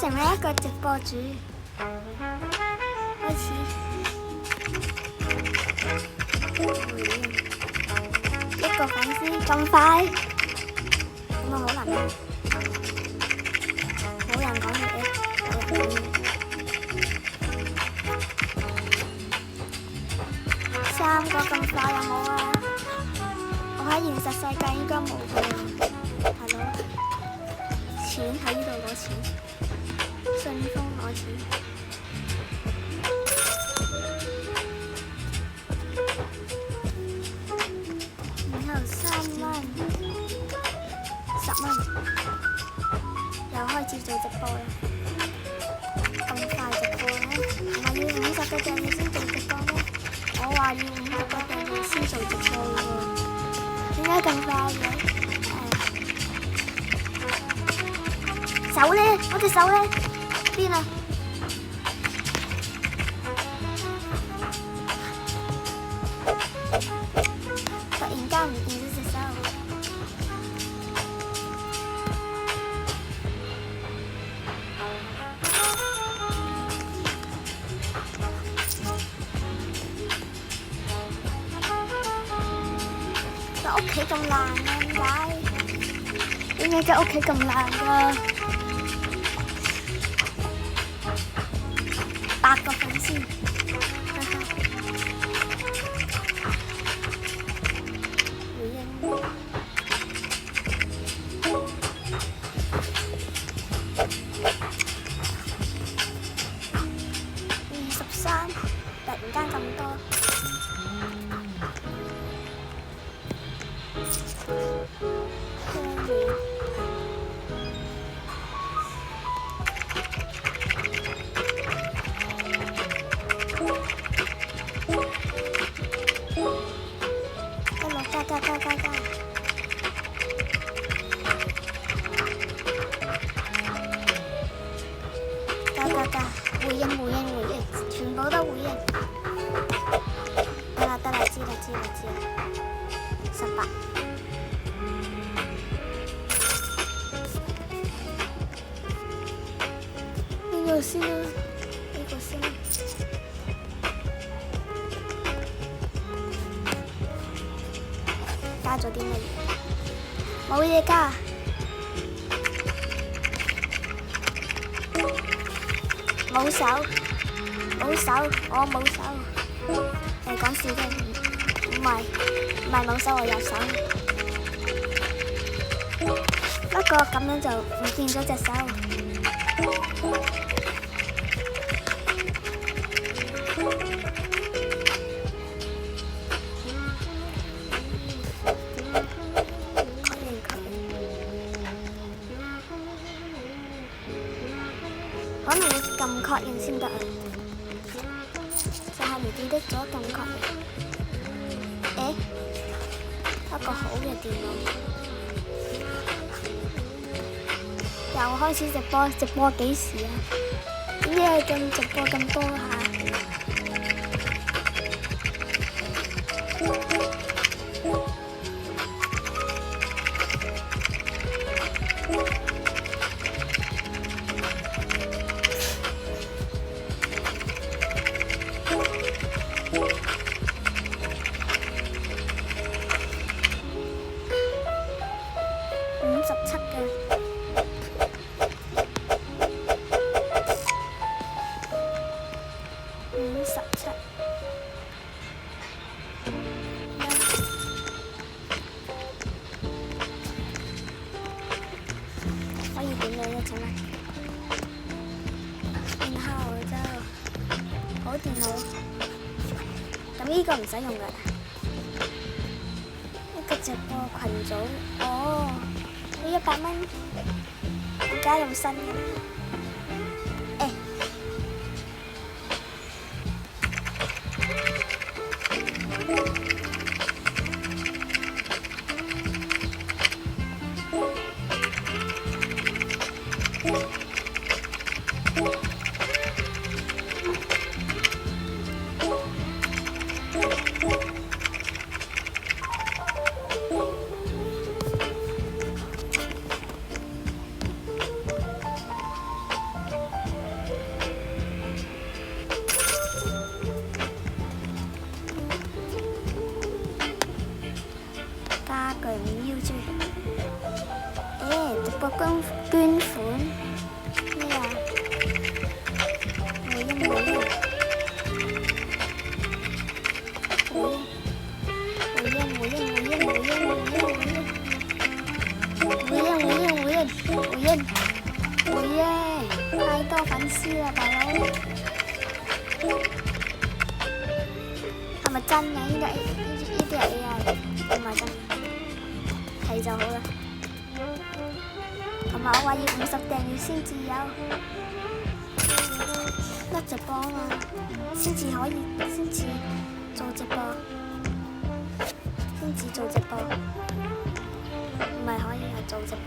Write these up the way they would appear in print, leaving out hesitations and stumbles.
成為一個直播主，開始。一個粉絲咁快，咁啊好難啊！冇人講嘢，冇人講嘢。3個咁快有冇啊？我喺現實世界應該冇嘅，係咯。錢喺呢度攞錢，順豐攞錢。然後3蚊、10蚊，又開始做直播啦。咁快直播咧？唔係要50個訂閱先做直播咩？我話要50個訂閱先做直播喎。點解咁快嘅？手咧，我隻手咧邊啊？突然間唔見咗隻手。個屋企咁爛啊？點解個屋企咁爛㗎？8個粉絲，回應23，突然間咁多。回應，全部都回應。得啦，知啦。18。呢個先啦，加咗啲乜嘢？冇嘢加。冇手，我冇手。講笑啫，唔係冇手，我有手。不過咁樣就唔見咗隻手。可能要撳確認先得啊！就係唔記得咗撳確認。一個好嘅電腦。又開始直播幾時啊？點解咁直播咁多下？電腦，咁呢個唔使用噶，一個直播群組，哦，呢100蚊，而家用新嘅。家具五腰豬。直播捐款咩啊？回應回應太多粉絲啦，大佬。係咪真嘅？呢啲係 AI，唔係真，係就好啦。同埋我話要50訂閱先至有得直播啊嘛，先至可以，先至做直播，唔係可以係做直播。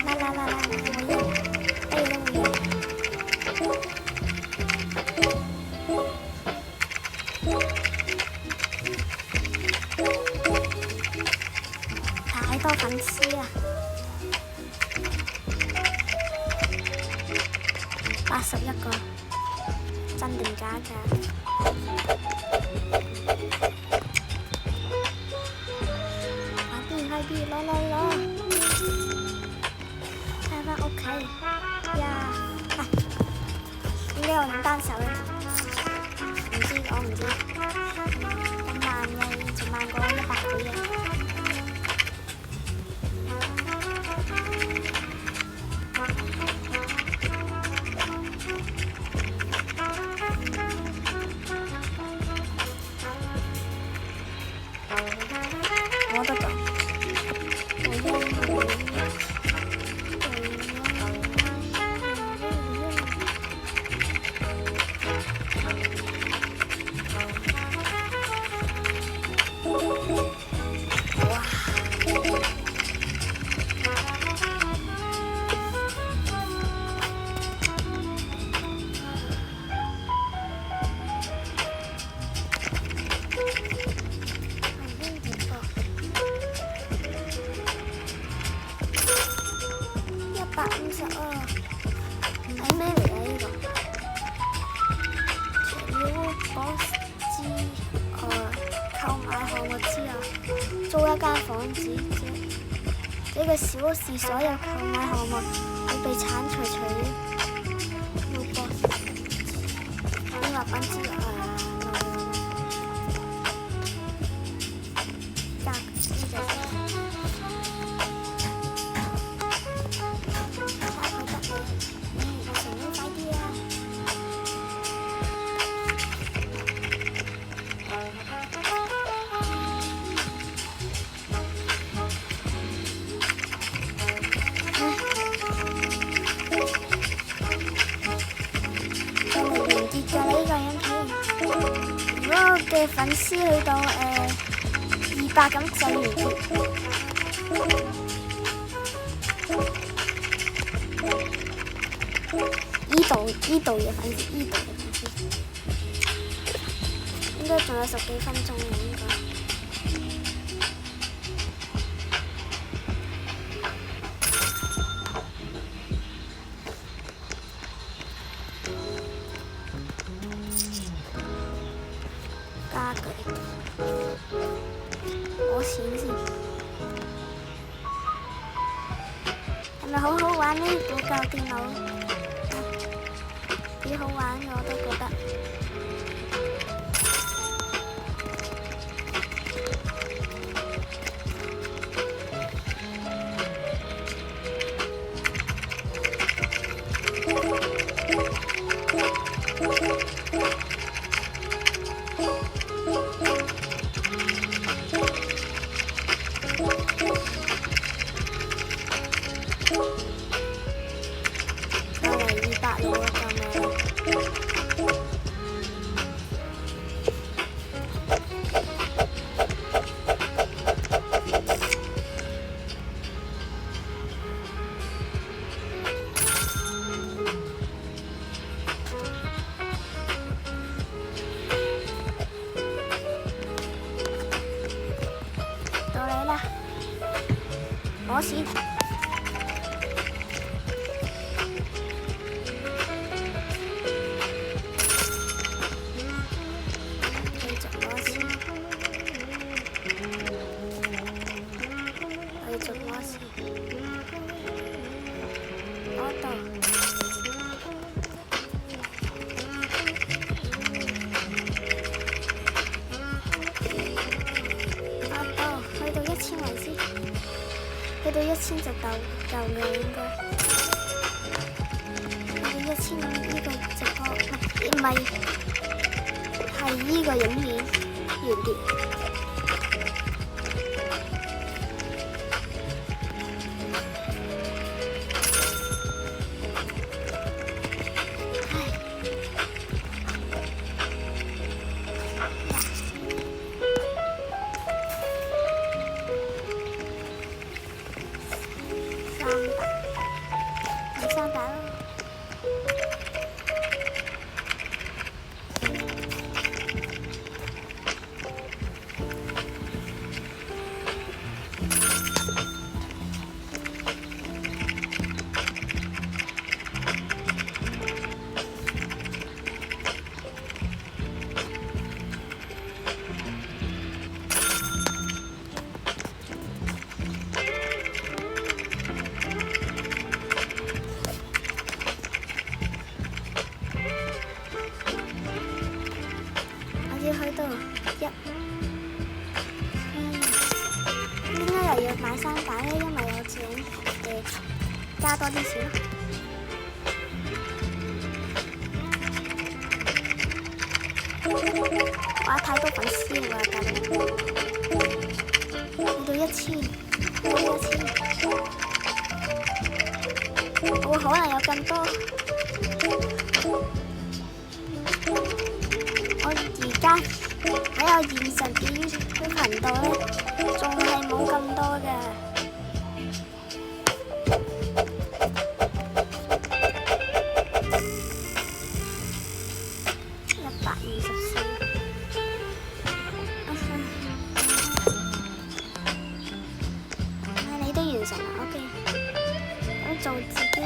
回應，太多粉絲啊！81個，真定假㗎？快啲攞！翻返屋企呀！點解我用單手咧？我唔知。咁慢嘅，仲慢過100幾嘅。我得㗎。150啊！係咩嚟啊？呢個除了嗰購買項目之後，租一間房子，這個小事所有購買項目會被剷除。除了邊個品之嘅粉絲去到200咁就完結。依度嘅粉絲，應該仲有10幾分鐘嘅應該。家具，攞錢先，係咪好好玩呢部舊電腦？幾好玩嘅我都覺得。攞錢，繼續攞錢。埋先，去到1000就夠嘅應該。去到1000呢個直播唔係，係呢個影片完結。去到點解又要買3把咧？因為有錢加多啲錢。哇！太多粉絲啦，大佬！去到1000，我可能有更多。我而家喺我現實嘅頻道咧，仲係冇咁多嘅。124。你都完成啦 ，OK。咁做自己嘅。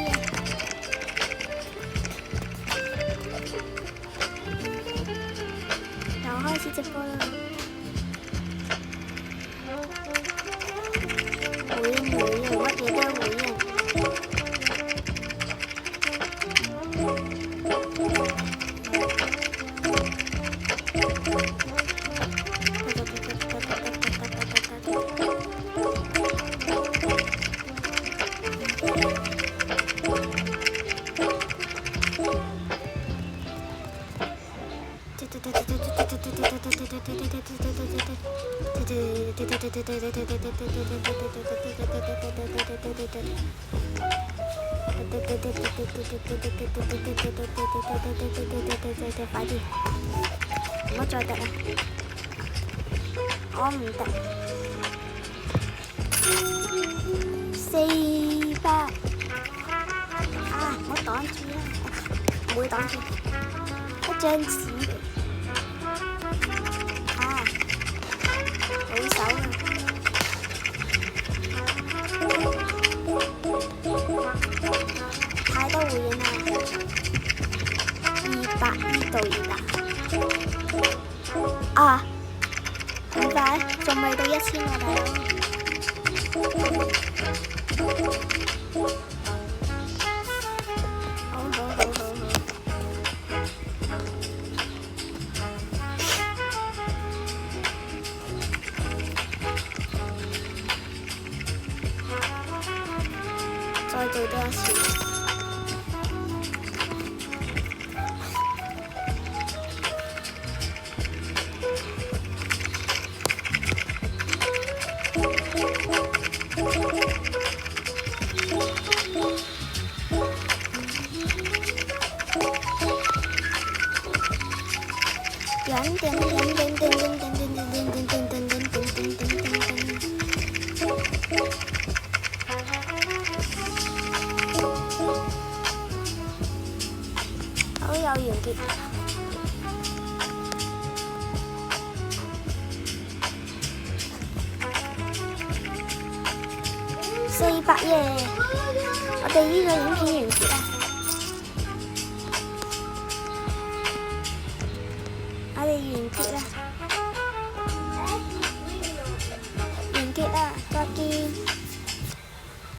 開始直播啦！回應，乜嘢都回應。快啲，唔好再滴啦！我唔滴。400啊！唔好擋住啦，唔會擋住，一張紙啊！好手啊！太多回應啦！200呢度200啊！咁快，仲未到1000啊，大佬！好。再做多一次。好有完結。400耶！我哋呢個影片完結啦。我哋完結啦。